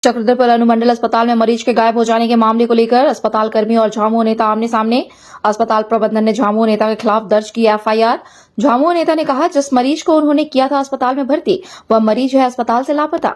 चक्रधरपुर अनुमंडल अस्पताल में मरीज के गायब हो जाने के मामले को लेकर अस्पताल कर्मी और झामुमो नेता आमने सामने। अस्पताल प्रबंधन ने झामुमो नेता के खिलाफ दर्ज की एफआईआर। झामुमो नेता ने कहा, जिस मरीज को उन्होंने किया था अस्पताल में भर्ती, वह मरीज है अस्पताल से लापता।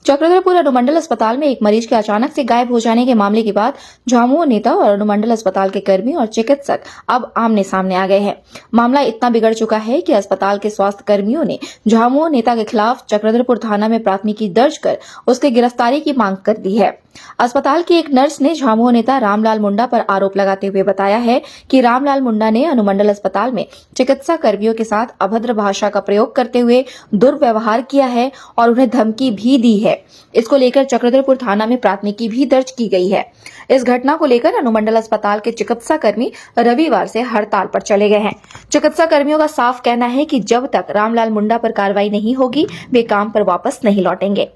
चक्रधरपुर अनुमंडल अस्पताल में एक मरीज के अचानक से गायब हो जाने के मामले के बाद झामुमो नेता और अनुमंडल अस्पताल के कर्मी और चिकित्सक अब आमने सामने आ गए हैं। मामला इतना बिगड़ चुका है कि अस्पताल के स्वास्थ्य कर्मियों ने झामुमो नेता के खिलाफ चक्रधरपुर थाना में प्राथमिकी दर्ज कर उसकी गिरफ्तारी की मांग कर दी है। अस्पताल की एक नर्स ने झामुमो नेता रामलाल मुंडा पर आरोप लगाते हुए बताया है कि रामलाल मुंडा ने अनुमंडल अस्पताल में चिकित्सा कर्मियों के साथ अभद्र भाषा का प्रयोग करते हुए दुर्व्यवहार किया है और उन्हें धमकी भी दी है। इसको लेकर चक्रधरपुर थाना में प्राथमिकी भी दर्ज की गई है। इस घटना को लेकर अनुमंडल अस्पताल के चिकित्सा कर्मी रविवार से हड़ताल पर चले गए हैं। चिकित्सा कर्मियों का साफ कहना है कि जब तक रामलाल मुंडा पर कार्रवाई नहीं होगी, वे काम पर वापस नहीं लौटेंगे।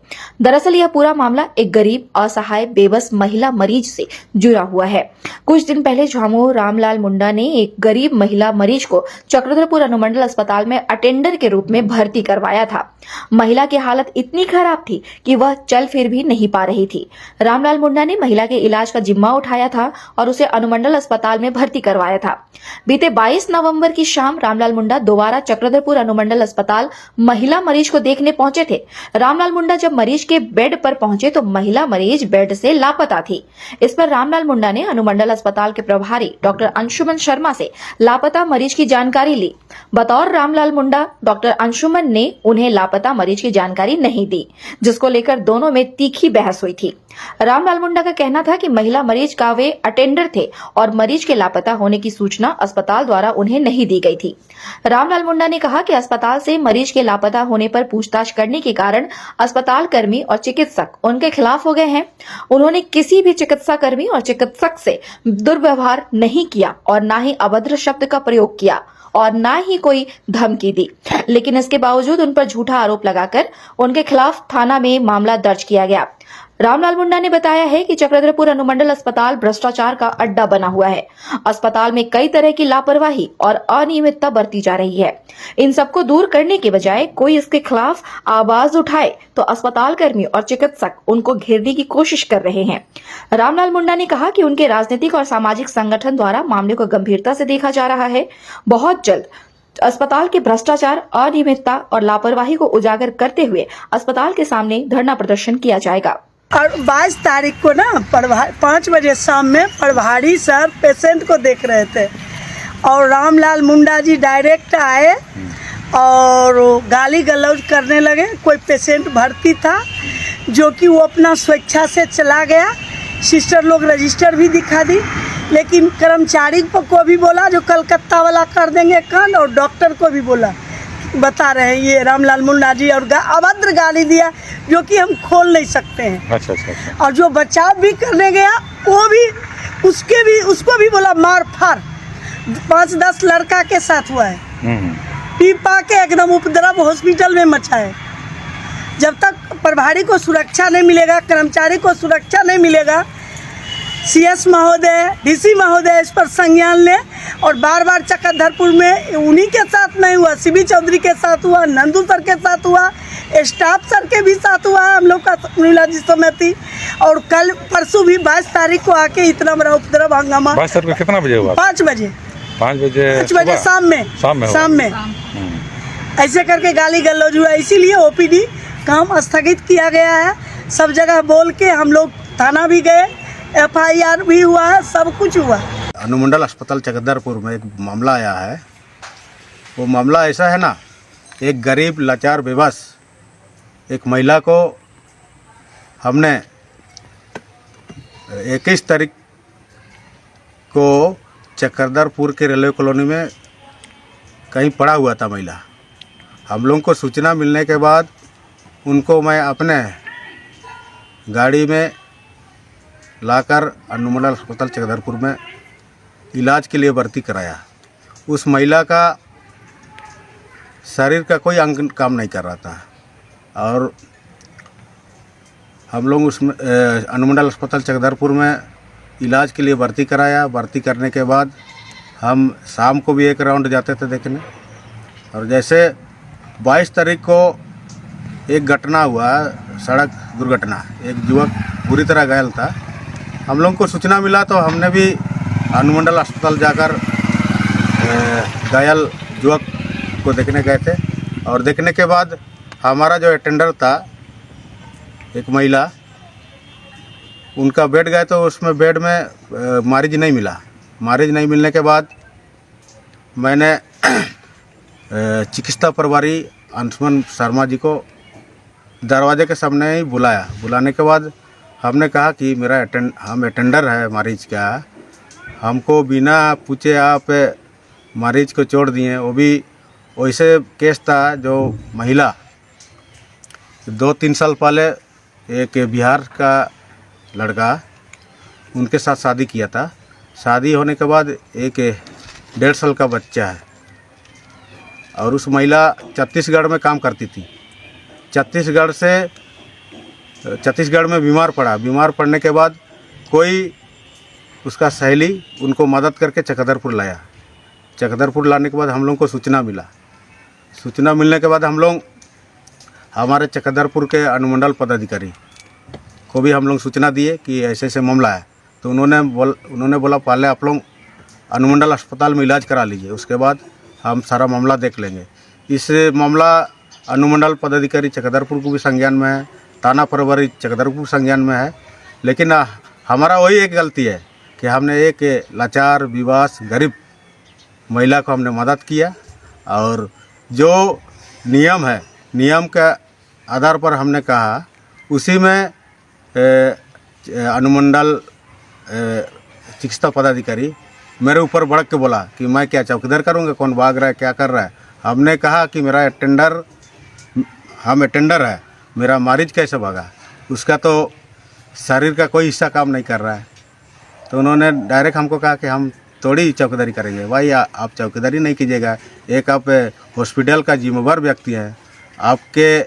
दरअसल यह पूरा मामला एक गरीब, असहाय, बेबस महिला मरीज से जुड़ा हुआ है। कुछ दिन पहले झामुमो रामलाल मुंडा ने एक गरीब महिला मरीज को चक्रधरपुर अनुमंडल अस्पताल में अटेंडर के रूप में भर्ती करवाया था। महिला की हालत इतनी खराब थी कि वह चल फिर भी नहीं पा रही थी। रामलाल मुंडा ने महिला के इलाज का जिम्मा उठाया था और उसे अनुमंडल अस्पताल में भर्ती करवाया था। बीते 22 नवंबर की शाम रामलाल मुंडा दोबारा चक्रधरपुर अनुमंडल अस्पताल महिला मरीज को देखने पहुंचे थे। रामलाल मुंडा जब मरीज के बेड पर पहुंचे तो महिला मरीज बेड से लापता थी। इस पर रामलाल मुंडा ने अनुमंडल अस्पताल के प्रभारी डॉक्टर अंशुमन शर्मा से लापता मरीज की जानकारी ली। बतौर रामलाल मुंडा, डॉक्टर अंशुमन ने उन्हें लापता मरीज की जानकारी नहीं दी, जिसको लेकर दोनों में तीखी बहस हुई थी। रामलाल मुंडा का कहना था कि महिला मरीज का वे अटेंडर थे और मरीज के लापता होने की सूचना अस्पताल द्वारा उन्हें नहीं दी गई थी। रामलाल मुंडा ने कहा कि अस्पताल से मरीज के लापता होने पर पूछताछ करने के कारण अस्पताल कर्मी और चिकित्सक उनके खिलाफ हो गए हैं। उन्होंने किसी भी चिकित्सा कर्मी और चिकित्सक से दुर्व्यवहार नहीं किया और न ही अभद्र शब्द का प्रयोग किया और न ही कोई धमकी दी, लेकिन इसके बावजूद उन पर झूठा आरोप लगाकर उनके खिलाफ थाना में मामला दर्ज किया गया। रामलाल मुंडा ने बताया है कि चक्रधरपुर अनुमंडल अस्पताल भ्रष्टाचार का अड्डा बना हुआ है। अस्पताल में कई तरह की लापरवाही और अनियमितता बरती जा रही है। इन सबको दूर करने के बजाय कोई इसके खिलाफ आवाज उठाए तो अस्पताल कर्मी और चिकित्सक उनको घेरने की कोशिश कर रहे हैं। रामलाल मुंडा ने कहा कि उनके राजनीतिक और सामाजिक संगठन द्वारा मामले को गंभीरता से देखा जा रहा है। बहुत जल्द अस्पताल के भ्रष्टाचार, अनियमितता और लापरवाही को उजागर करते हुए अस्पताल के सामने धरना प्रदर्शन किया जाएगा। और 22 तारीख को ना 5 बजे शाम में प्रभारी सर पेशेंट को देख रहे थे और रामलाल मुंडा जी डायरेक्ट आए और गाली गलौज करने लगे। कोई पेशेंट भर्ती था जो कि वो अपना स्वेच्छा से चला गया। सिस्टर लोग रजिस्टर भी दिखा दी, लेकिन कर्मचारी को भी बोला जो कलकत्ता वाला कर देंगे कांड, और डॉक्टर को भी बोला, बता रहे हैं ये रामलाल मुंडा जी, और अभद्र गाली दिया जो कि हम खोल नहीं सकते हैं। अच्छा। और जो बचाव भी करने गया वो भी उसको भी बोला मार फाड़। 5-10 लड़का के साथ हुआ है। पीपा के एकदम उपद्रव हॉस्पिटल में मचा है। जब तक प्रभारी को सुरक्षा नहीं मिलेगा, कर्मचारी को सुरक्षा नहीं मिलेगा, सीएस महोदय, डीसी महोदय इस पर संज्ञान ले। और बार चक्रधरपुर में उन्हीं के साथ नहीं हुआ, सीबी चौधरी के साथ हुआ, नंदू सर के साथ हुआ, स्टाफ सर के भी साथ हुआ है हम लोग का महिला जी समिति। और कल परसों भी 22 तारीख को आके इतना बड़ा उपद्रव हंगामा। 22 तारीख को कितना बजे हुआ? 5 बजे 5 बजे शाम में ऐसे करके गाली गलौज हुआ। इसीलिए ओपीडी काम स्थगित किया गया है। सब जगह बोल के हम लोग थाना भी गए, एफआईआर भी हुआ है, सब कुछ हुआ। अनुमंडल अस्पताल चक्रधरपुर में एक मामला आया है। वो मामला ऐसा है ना, एक गरीब, लाचार, बेबस एक महिला को हमने 21 तारीख को चक्रधरपुर के रेलवे कॉलोनी में कहीं पड़ा हुआ था महिला। हम लोगों को सूचना मिलने के बाद उनको मैं अपने गाड़ी में लाकर अनुमंडल अस्पताल चक्रधरपुर में इलाज के लिए भर्ती कराया। उस महिला का शरीर का कोई अंग काम नहीं कर रहा था और हम लोग उसमें अनुमंडल अस्पताल चक्रधरपुर में इलाज के लिए भर्ती कराया। भर्ती करने के बाद हम शाम को भी एक राउंड जाते थे देखने। और जैसे 22 तारीख को एक घटना हुआ, सड़क दुर्घटना, एक युवक बुरी तरह घायल था। हम लोगों को सूचना मिला तो हमने भी अनुमंडल अस्पताल जाकर घायल युवक को देखने गए थे। और देखने के बाद हमारा जो अटेंडर था, एक महिला, उनका बेड गए तो उसमें बेड में मरीज नहीं मिला। मरीज नहीं मिलने के बाद मैंने चिकित्सा प्रभारी अंशुमन शर्मा जी को दरवाजे के सामने ही बुलाया। बुलाने के बाद हमने कहा कि हम अटेंडर है मरीज का, हमको बिना पूछे आप मरीज को छोड़ दिए। वो भी वैसे केस था जो महिला 2-3 साल पहले एक बिहार का लड़का उनके साथ शादी किया था। शादी होने के बाद एक 1.5 साल का बच्चा है और उस महिला छत्तीसगढ़ में काम करती थी। छत्तीसगढ़ में बीमार पड़ा। बीमार पड़ने के बाद कोई उसका सहेली उनको मदद करके चकदरपुर लाया। चकदरपुर लाने के बाद हम लोग को सूचना मिला। सूचना मिलने के बाद हम लोग हमारे चकदरपुर के अनुमंडल पदाधिकारी को भी हम लोग सूचना दिए कि ऐसे ऐसे मामला है। तो उन्होंने बोला पहले आप लोग अनुमंडल अस्पताल में इलाज करा लीजिए, उसके बाद हम सारा मामला देख लेंगे। इस मामला अनुमंडल पदाधिकारी चकदरपुर को भी संज्ञान में है, थाना प्रभारी चकदरपुर संज्ञान में है। लेकिन हमारा वही एक गलती है कि हमने एक लाचार विवास गरीब महिला को हमने मदद किया और जो नियम है, नियम के आधार पर हमने कहा, उसी में अनुमंडल चिकित्सा पदाधिकारी मेरे ऊपर भड़क के बोला कि मैं क्या चौकीदार करूँगा, कौन भाग रहा है, क्या कर रहा है। हमने कहा कि हम अटेंडर है, मेरा मरीज कैसे भागा, उसका तो शरीर का कोई हिस्सा काम नहीं कर रहा है। तो उन्होंने डायरेक्ट हमको कहा कि हम थोड़ी चौकीदारी करेंगे। भाई आप चौकीदारी नहीं कीजिएगा, एक आप हॉस्पिटल का जिम्मेवार व्यक्ति हैं, आपके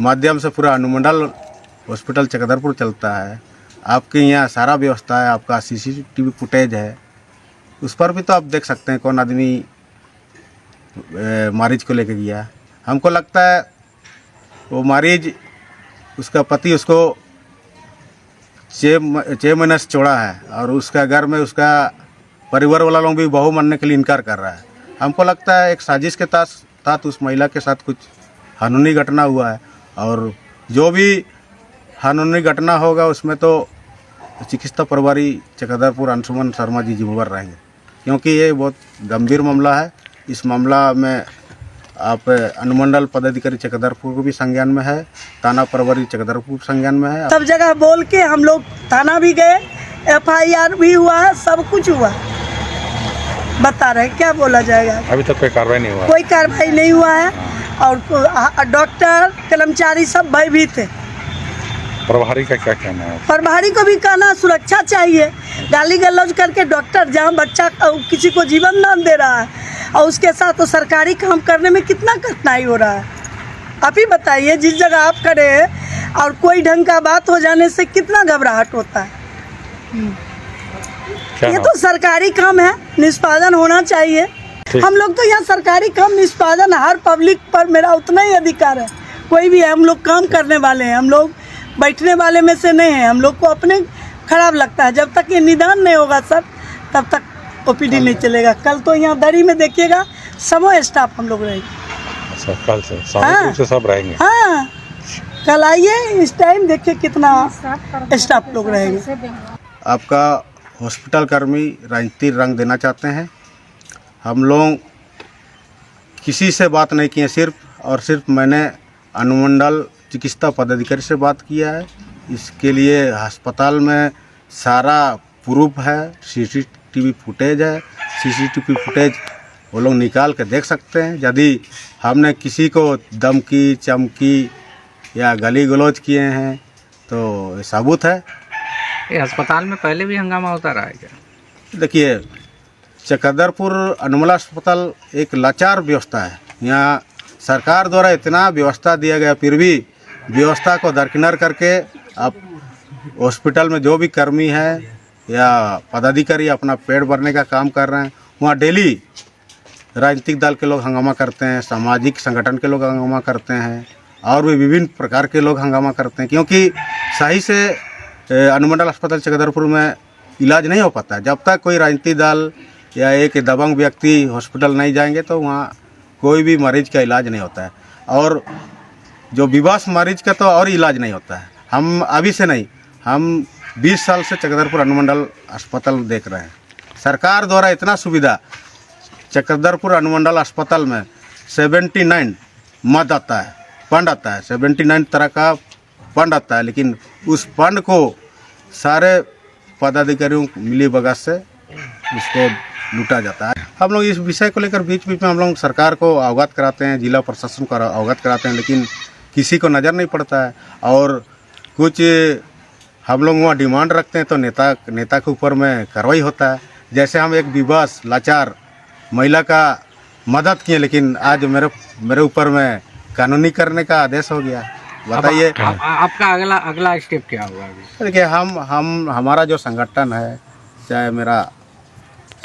माध्यम से पूरा अनुमंडल हॉस्पिटल चकदरपुर चलता है, आपके यहाँ सारा व्यवस्था है, आपका CCTV फुटेज है, उस पर भी तो आप देख सकते हैं कौन आदमी मरीज को लेके गया। हमको लगता है वो मरीज, उसका पति उसको 6 महीने से छोड़ा है और उसका घर में उसका परिवार वाला लोग भी बहू मानने के लिए इनकार कर रहा है। हमको लगता है एक साजिश के तहत उस महिला के साथ कुछ कानूनी घटना हुआ है और जो भी कानूनी घटना होगा उसमें तो चिकित्सा प्रभारी चकदरपुर अंशुमन शर्मा जी जिम्मेवार रहेंगे, क्योंकि ये बहुत गंभीर मामला है। इस मामला में आप अनुमंडल पदाधिकारी चकदरपुर को भी संज्ञान में है, थाना प्रभारी चकदरपुर संज्ञान में है। सब जगह बोल के हम लोग थाना भी गए, FIR भी हुआ है, सब कुछ हुआ। बता रहे क्या बोला जाएगा, अभी तक कोई कार्रवाई नहीं हुआ। कोई कार्रवाई नहीं हुआ है और डॉक्टर कर्मचारी सब भयभीत है। प्रभारी का क्या कहना है? प्रभारी को भी कहना सुरक्षा चाहिए। गाली गलौज करके डॉक्टर जहाँ बच्चा किसी को जीवन दान दे रहा है और उसके साथ तो सरकारी काम करने में कितना कठिनाई हो रहा है। आप ही बताइए, जिस जगह आप खड़े हैं और कोई ढंग का बात हो जाने से कितना घबराहट होता है। ये तो सरकारी काम है, निष्पादन होना चाहिए। हम लोग तो यहाँ सरकारी काम निष्पादन, हर पब्लिक पर मेरा उतना ही अधिकार है। कोई भी है, हम लोग काम करने वाले हैं, हम लोग बैठने वाले में से नहीं है। हम लोग को अपने खराब लगता है, जब तक ये निदान नहीं होगा सर तब तक OPD नहीं चलेगा। कल तो यहाँ दरी में देखिएगा समूह स्टाफ हम लोग रहेंगे। अच्छा, कल से सामूहिक रूप से सब रहेंगे? हाँ, कल आइए, इस टाइम देखिए कितना स्टाफ लोग रहेंगे। आपका हॉस्पिटल कर्मी राजनीतिक रंग देना चाहते हैं। हम लोग किसी से बात नहीं किए, सिर्फ मैंने अनुमंडल चिकित्सा पदाधिकारी से बात किया है। इसके लिए अस्पताल में सारा प्रूफ है, CCTV फुटेज है। CCTV फुटेज वो लोग निकाल के देख सकते हैं। यदि हमने किसी को धमकी चमकी या गाली गलौज किए हैं तो ये सबूत है। ये अस्पताल में पहले भी हंगामा होता रहा है क्या? देखिए, चकदरपुर अनुमंडल अस्पताल एक लाचार व्यवस्था है। यहाँ सरकार द्वारा इतना व्यवस्था दिया गया, फिर भी व्यवस्था को दरकिनार करके आप हॉस्पिटल में जो भी कर्मी है या पदाधिकारी अपना पेट भरने का काम कर रहे हैं, वहाँ डेली राजनीतिक दल के लोग हंगामा करते हैं, सामाजिक संगठन के लोग हंगामा करते हैं और भी विभिन्न प्रकार के लोग हंगामा करते हैं, क्योंकि सही से अनुमंडल अस्पताल चक्रधरपुर में इलाज नहीं हो पाता। जब तक कोई राजनीतिक दल या एक दबंग व्यक्ति हॉस्पिटल नहीं जाएंगे तो वहाँ कोई भी मरीज का इलाज नहीं होता है, और जो विवश मरीज का तो और इलाज नहीं होता है। हम अभी से नहीं, हम 20 साल से चक्रधरपुर अनुमंडल अस्पताल देख रहे हैं। सरकार द्वारा इतना सुविधा, चक्रधरपुर अनुमंडल अस्पताल में 79 मद आता है, फंड आता है, 79 तरह का फंड आता है, लेकिन उस फंड को सारे पदाधिकारियों मिली भगत से उसको लूटा जाता है। हम लोग इस विषय को लेकर बीच बीच में हम लोग सरकार को अवगत कराते हैं, जिला प्रशासन को अवगत कराते हैं, लेकिन किसी को नज़र नहीं पड़ता है। और कुछ हम लोग वहाँ डिमांड रखते हैं तो नेता के ऊपर में कार्रवाई होता है। जैसे हम एक विवश लाचार महिला का मदद किए, लेकिन आज मेरे ऊपर में कानूनी करने का आदेश हो गया। बताइए आपका अगला स्टेप क्या होगा अभी? देखिए, हमारा जो संगठन है, चाहे मेरा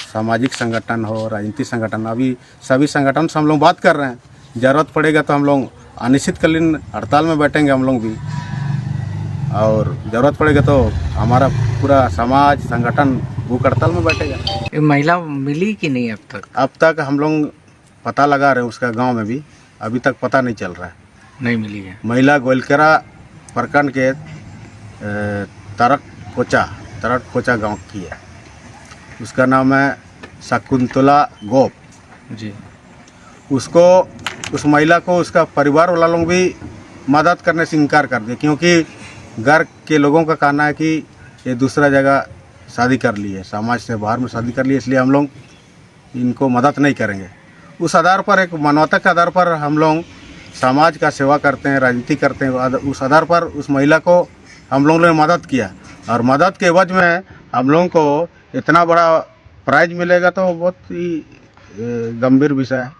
सामाजिक संगठन हो, राजनीतिक संगठन, अभी सभी संगठन से हम लोग बात कर रहे हैं। ज़रूरत पड़ेगा तो हम लोग अनिश्चितकालीन हड़ताल में बैठेंगे हम लोग भी, और ज़रूरत पड़ेगा तो हमारा पूरा समाज संगठन भूख हड़ताल में बैठेगा। ये महिला मिली कि नहीं अब तक हम लोग पता लगा रहे हैं, उसका गांव में भी अभी तक पता नहीं चल रहा है। नहीं मिली है। महिला गोलकेरा प्रखंड के तरक कोचा गांव की है। उसका नाम है शकुंतला गोप जी। उस महिला को उसका परिवार वाला लोग भी मदद करने से इनकार कर दिए, क्योंकि घर के लोगों का कहना है कि ये दूसरा जगह शादी कर ली है, समाज से बाहर में शादी कर ली है, इसलिए हम लोग इनको मदद नहीं करेंगे। उस आधार पर, एक मानवता के आधार पर हम लोग समाज का सेवा करते हैं, राजनीति करते हैं। उस आधार पर उस महिला को हम लोगों ने मदद किया, और मदद के एवज में हम लोगों को इतना बड़ा प्राइज मिलेगा तो बहुत ही गंभीर विषय है।